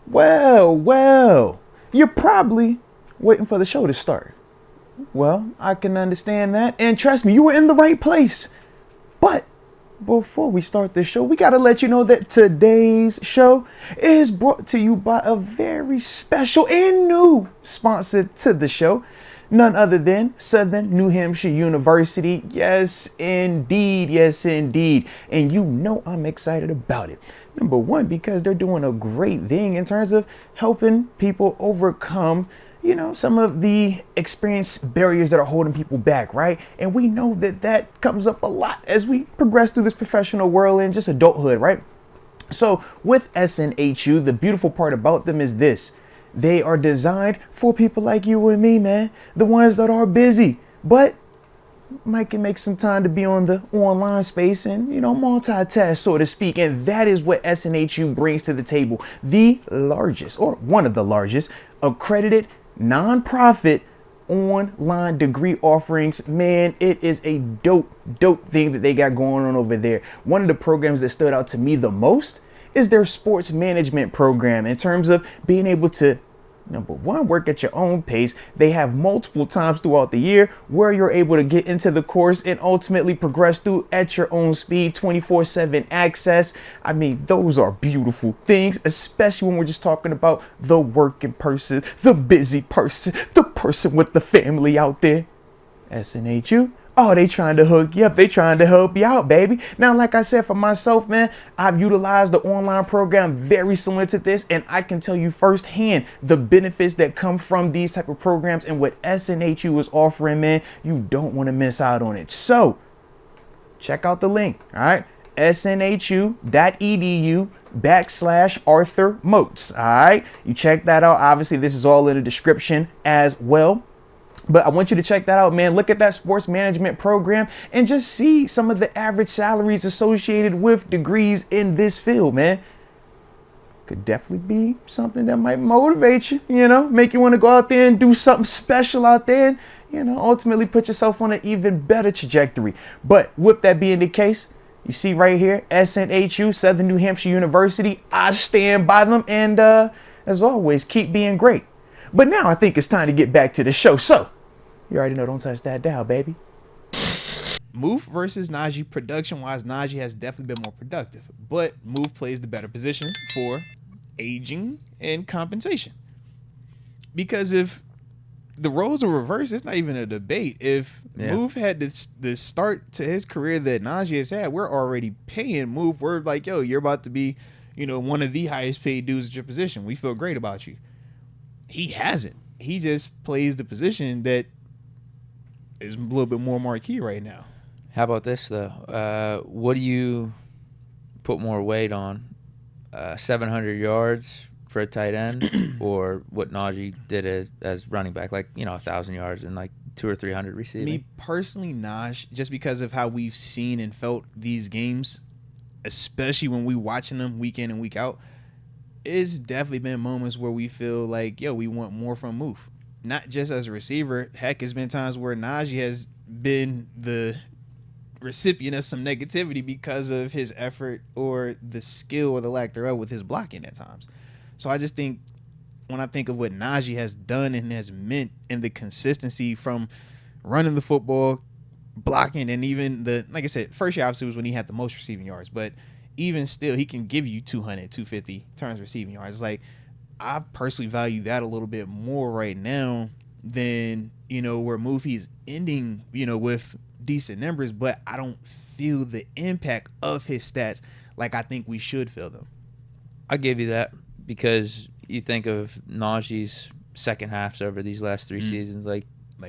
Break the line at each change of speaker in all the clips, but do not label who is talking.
Well, you're probably waiting for the show to start. Well, I can understand that. And trust me, you were in the right place. But before we start the show, we got to let you know that today's show is brought to you by a very special and new sponsor to the show. None other than Southern New Hampshire University. Yes, indeed. Yes, indeed. And you know I'm excited about it. Number one, because they're doing a great thing in terms of helping people overcome, some of the experience barriers that are holding people back, right? And we know that that comes up a lot as we progress through this professional world and just adulthood, right? So with SNHU, the beautiful part about them is this. They are designed for people like you and me, man. The ones that are busy, but can make some time to be on the online space and, multitask, so to speak. And that is what SNHU brings to the table. The largest, or one of the largest, accredited nonprofit online degree offerings. Man, it is a dope thing that they got going on over there. One of the programs that stood out to me the most is their sports management program, in terms of being able to, number one, work at your own pace. They have multiple times throughout the year where you're able to get into the course and ultimately progress through at your own speed, 24/7 access. I mean, those are beautiful things, especially when we're just talking about the working person, the busy person, the person with the family out there. SNHU. Oh, they trying to hook you up. They trying to help you out, baby. Now, like I said, for myself, man, I've utilized the online program very similar to this, and I can tell you firsthand the benefits that come from these type of programs and what SNHU is offering, man. You don't want to miss out on it. So check out the link, all right? snhu.edu/Arthur Moats, all right? You check that out. Obviously, this is all in the description as well. But I want you to check that out, man. Look at that sports management program and just see some of the average salaries associated with degrees in this field, man. Could definitely be something that might motivate you, make you want to go out there and do something special out there and, ultimately put yourself on an even better trajectory. But with that being the case, you see right here, SNHU, Southern New Hampshire University. I stand by them. And as always, keep being great. But now I think it's time to get back to the show. So, you already know, don't touch that dial, baby.
Move versus Najee, production-wise, Najee has definitely been more productive. But Move plays the better position for aging and compensation. Because if the roles are reversed, it's not even a debate. If Move had the start to his career that Najee has had, we're already paying Move. We're like, yo, you're about to be, one of the highest paid dudes at your position. We feel great about you. He hasn't. He just plays the position that is a little bit more marquee right now.
How about this, though? What do you put more weight on? 700 yards for a tight end or what Najee did as running back, 1,000 yards and 200 or 300 receiving?
Me personally, Najee, just because of how we've seen and felt these games, especially when we watching them week in and week out, it's definitely been moments where we feel like, yo, we want more from Move. Not just as a receiver. Heck, there's been times where Najee has been the recipient of some negativity because of his effort or the skill or the lack thereof with his blocking at times. So I just think when I think of what Najee has done and has meant and the consistency from running the football, blocking, and even like I said, first year obviously was when he had the most receiving yards, but even still, he can give you 200, 250 turns receiving yards. I personally value that a little bit more right now than, where Move he's ending, with decent numbers, but I don't feel the impact of his stats like I think we should feel them.
I give you that because you think of Najee's second halves over these last three seasons.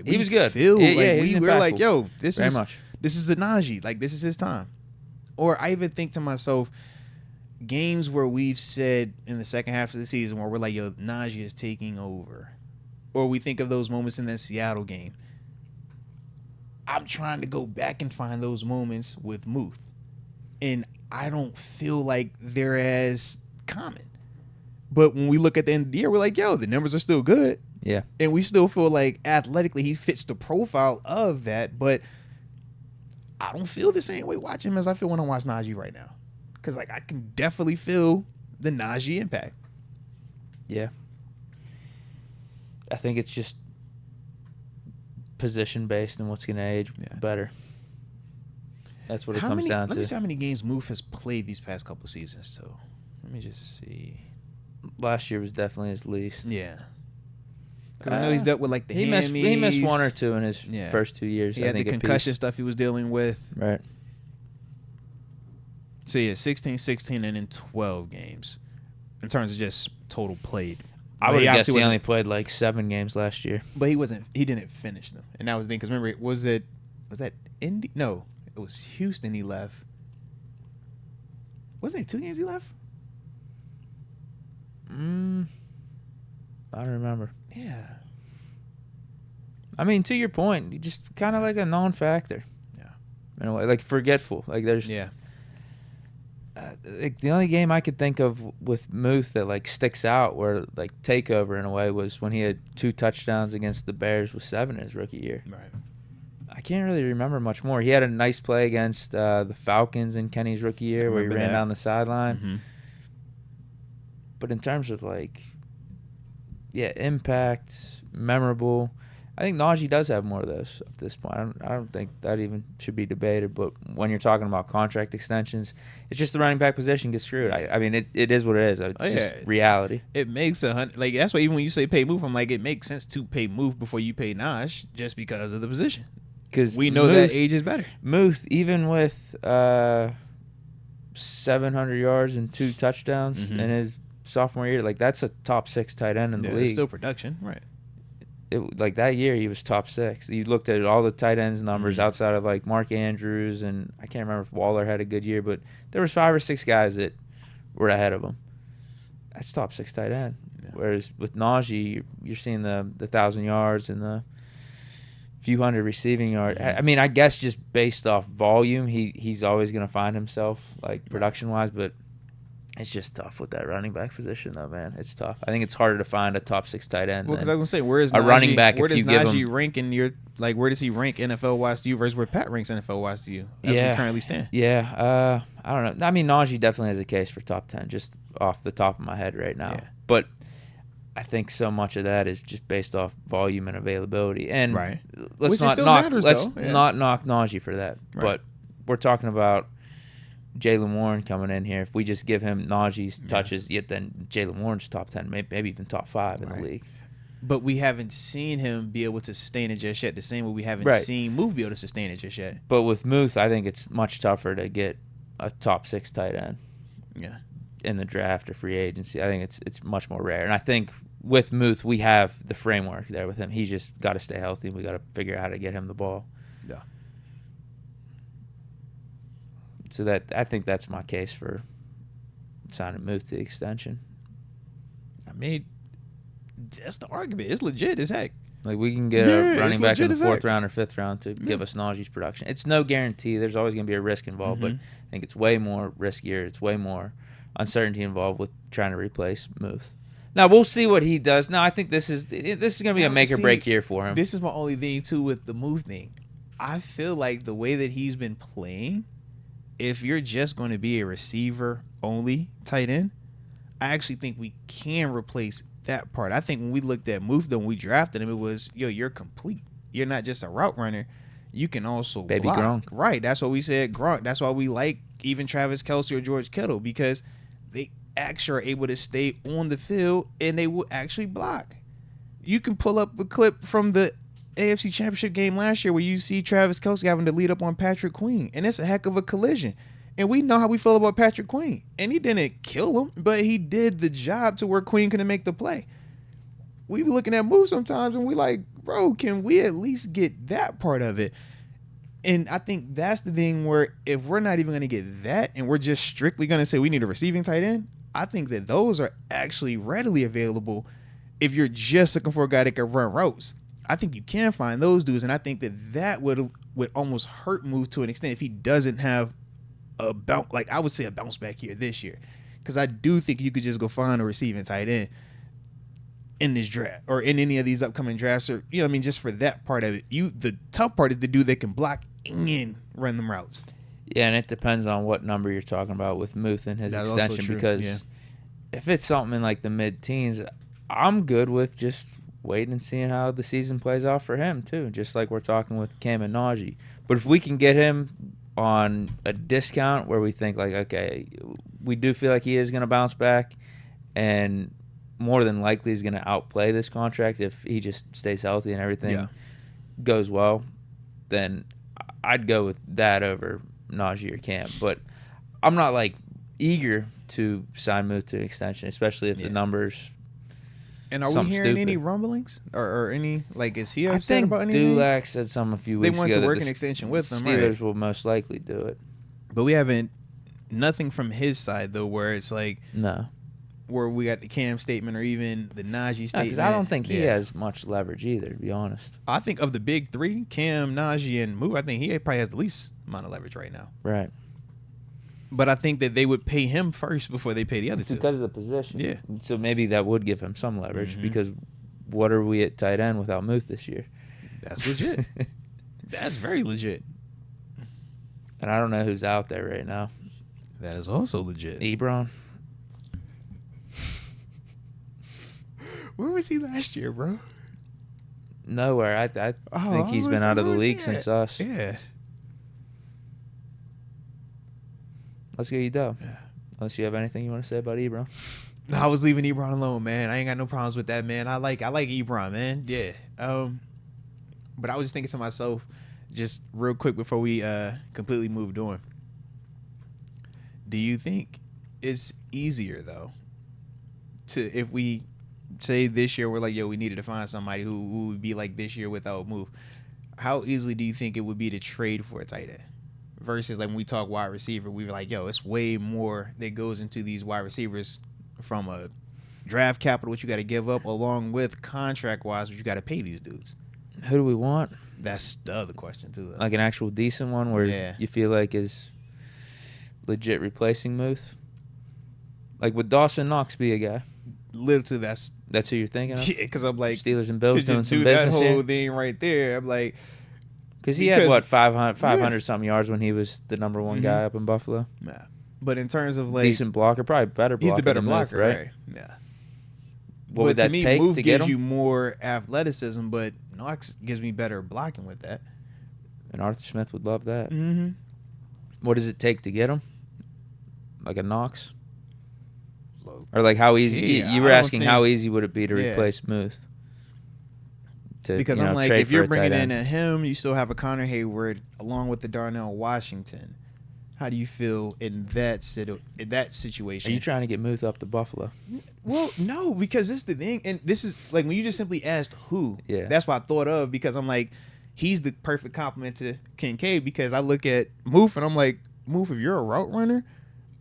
He was good.
We're like, yo, this is a Najee. This is his time. Or I even think to myself, games where we've said in the second half of the season where we're like, yo, Najee is taking over. Or we think of those moments in that Seattle game. I'm trying to go back and find those moments with Muth. And I don't feel like they're as common. But when we look at the end of the year, we're like, yo, the numbers are still good.
Yeah.
And we still feel like athletically he fits the profile of that. But I don't feel the same way watching him as I feel when I watch Najee right now. Because I can definitely feel the Najee impact.
Yeah. I think it's just position based and what's going to age better. That's what it comes down to.
Let me see how many games Muth has played these past couple seasons. So let me just see.
Last year was definitely his least.
Yeah. Because I know he's dealt with like the
he missed one or two in his first 2 years.
He had the concussion stuff he was dealing with.
Right.
So yeah, 16, 16, and then 12 games in terms of just total played.
I would have guessed he only played like 7 games last year.
But he didn't finish them. And that was the thing. Because remember, was that Indy? No, it was Houston he left. Wasn't it 2 games he left?
I don't remember.
Yeah.
I mean, to your point, he just kind of like a non-factor.
Yeah.
In a way, like forgetful. Like there's.
Yeah.
Like the only game I could think of with Muth that like sticks out, where like takeover in a way, was when he had 2 touchdowns against the Bears with 7 in his rookie year.
Right.
I can't really remember much more. He had a nice play against the Falcons in Kenny's rookie year where he ran down the sideline.
Mm-hmm.
But in terms of like, impact, memorable, I think Najee does have more of those at this point. I don't think that even should be debated. But when you're talking about contract extensions, it's just the running back position gets screwed. I mean, it is what it is. It's just reality.
It makes like that's why even when you say pay Muth, I'm like, it makes sense to pay Muth before you pay Naj just because of the position. Because we know that age is better.
Muth, even with 700 yards and 2 touchdowns in his sophomore year, like that's a top 6 tight end in the league.
Still production, right?
Like that year, he was top 6. You looked at all the tight ends numbers outside of like Mark Andrews, and I can't remember if Waller had a good year, but there was 5 or 6 guys that were ahead of him. That's top 6 tight end. Yeah. Whereas with Najee, you're seeing the 1,000 yards and the few hundred receiving yards. I mean, I guess just based off volume, he's always going to find himself like production wise, but it's just tough with that running back position, though, man. It's tough. I think it's harder to find a top 6 tight end.
Well, because I was gonna say, where is
a
Najee,
running back?
Where does Najee rank in your where does he rank NFL wise to you versus where Pat ranks NFL wise to you as we currently stand?
Yeah, I don't know. I mean, Najee definitely has a case for top 10, just off the top of my head right now. Yeah. But I think so much of that is just based off volume and availability. And let's not knock Najee for that. Right. But we're talking about Jaylen Warren coming in here. If we just give him Najee's touches, then Jaylen Warren's top 10, maybe even top 5 in the league.
But we haven't seen him be able to sustain it just yet, the same way we haven't seen Muth be able to sustain it just yet.
But with Muth, I think it's much tougher to get a top 6 tight end in the draft or free agency. I think it's much more rare. And I think with Muth, we have the framework there with him. He's just got to stay healthy, and we got to figure out how to get him the ball.
Yeah.
So I think that's my case for signing Muth to the extension.
I mean, that's the argument. It's legit as heck.
Like we can get a running back in the 4th round or 5th round to give us Najee's production. It's no guarantee. There's always going to be a risk involved, but I think it's way more riskier. It's way more uncertainty involved with trying to replace Muth. Now we'll see what he does. Now I think this is going to be a make or break year for him.
This is my only thing too with the Muth thing. I feel like the way that he's been playing, if you're just going to be a receiver only tight end, I actually think we can replace that part. I think when we looked at Muth, when we drafted him, it was, you're complete. You're not just a route runner. You can also
Baby
block.
Gronk.
Right. That's what we said, Gronk. That's why we like even Travis Kelce or George Kittle, because they actually are able to stay on the field and they will actually block. You can pull up a clip from the AFC Championship game last year where you see Travis Kelce having to lead up on Patrick Queen, and it's a heck of a collision. And we know how we feel about Patrick Queen. And he didn't kill him, but he did the job to where Queen couldn't make the play. We be looking at moves sometimes and we like, bro, can we at least get that part of it? And I think that's the thing where if we're not even going to get that and we're just strictly going to say we need a receiving tight end, I think that those are actually readily available if you're just looking for a guy that can run routes. I think you can find those dudes, and I think that would almost hurt Muth to an extent if he doesn't have a bounce, like I would say a bounce back here this year, because I do think you could just go find a receiving tight end in this draft or in any of these upcoming drafts, or just for that part of it. The tough part is the dude that can block and run them routes.
Yeah, and it depends on what number you're talking about with Muth and his extension, because if it's something in like the mid-teens, I'm good with just waiting and seeing how the season plays out for him too. Just like we're talking with Cam and Najee. But if we can get him on a discount where we think like, okay, we do feel like he is going to bounce back, and more than likely he's going to outplay this contract if he just stays healthy and everything goes well, then I'd go with that over Najee or Cam. But I'm not like eager to sign Muth to an extension, especially if the numbers.
And are we hearing any rumblings or any, like, is he upset about
anything?
anything?
Dulac said something a few weeks ago.
They want to work an extension with them, right?
Steelers will most likely do it.
But we haven't, nothing from his side, though, where it's like,
no,
where we got the Cam statement or even the Najee statement.
Because I don't think he has much leverage either, to be honest.
I think of the big three, Cam, Najee, and Muth, I think he probably has the least amount of leverage right now.
Right.
But I think that they would pay him first before they pay the other two.
Because of the position.
Yeah.
So maybe that would give him some leverage because what are we at tight end without Muth this year?
That's legit. That's very legit.
And I don't know who's out there right now.
That is also legit.
Ebron.
Where was he last year, bro?
Nowhere. I think he's been out of the league since us.
Yeah.
Let's go, Dub. Yeah. Unless you have anything you want to say about Ebron.
No, I was leaving Ebron alone, man. I ain't got no problems with that, man. I like Ebron, man. Yeah. But I was just thinking to myself, just real quick before we completely moved on. Do you think it's easier though if we say this year we're like, yo, we needed to find somebody who would be like this year without Muth? How easily do you think it would be to trade for a tight end? Versus like when we talk wide receiver, we were like, yo, it's way more that goes into these wide receivers from a draft capital, what you got to give up, along with contract-wise, what you got to pay these dudes.
Who do we want?
That's the other question, too. Though.
Like an actual decent one where you feel like is legit replacing Muth? Like, would Dawson Knox be a guy?
Literally, that's
who you're thinking of?
Yeah, because I'm like,
Steelers and Bills
to
doing
just
some
do
business
that whole
here?
thing right there, I'm like...
Because he had, what, 500 something yards when he was the number one guy up in Buffalo?
Nah. But in terms of, like...
Decent blocker, probably better blocker.
He's the better
than
blocker,
Muth,
right? Yeah.
What would that take
Muth
to get him?
gives you more athleticism, but Knox gives me better blocking with that.
And Arthur Smith would love that.
Mm-hmm.
What does it take to get him? Like a Knox? Or like how easy... you were asking how easy would it be to replace Muth?
Because I'm like, if you're bringing in a him, you still have a Connor Hayward along with the Darnell Washington. How do you feel in that situation?
Are you trying to get Muth up to Buffalo?
Well, no, because this is the thing, and this is like when you just simply asked who.
Yeah.
That's what I thought of, because I'm like, he's the perfect complement to Kincaid, because I look at Muth and I'm like, Muth, if you're a route runner,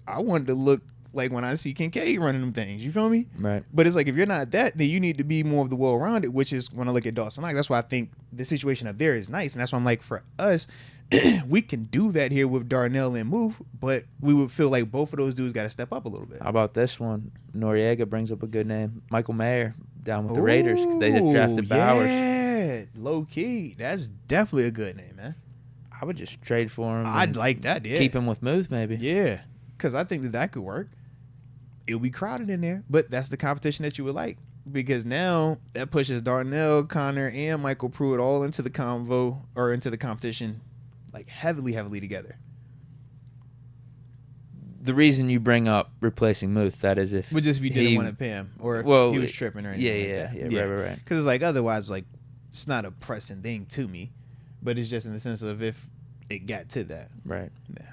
I wanted to look like when I see Kincaid running them things. You feel me?
Right.
But it's like, if you're not that, then you need to be more of the well-rounded, which is when I look at Dawson Knox. That's why I think the situation up there is nice. And that's why I'm like, for us, we can do that here with Darnell and Muth, but we would feel like both of those dudes got to step up a little bit.
How about this one? Noriega brings up a good name. Michael Mayer down with the Raiders. They just drafted Bowers.
Yeah, low-key. That's definitely a good name, man.
I would just trade for him.
I'd like that, yeah.
Keep him with Muth, maybe.
Yeah, because I think that could work. It'll be crowded in there, but that's the competition that you would like, because now that pushes Darnell, Connor, and Michael Pruitt all into the convo or into the competition, like heavily together.
The reason you bring up replacing Muth, that is if...
But just if you didn't want to pay him, or if he was tripping or anything
right.
Because it's like, otherwise, like, it's not a pressing thing to me, but it's just in the sense of if it got to that.
Right.
Yeah.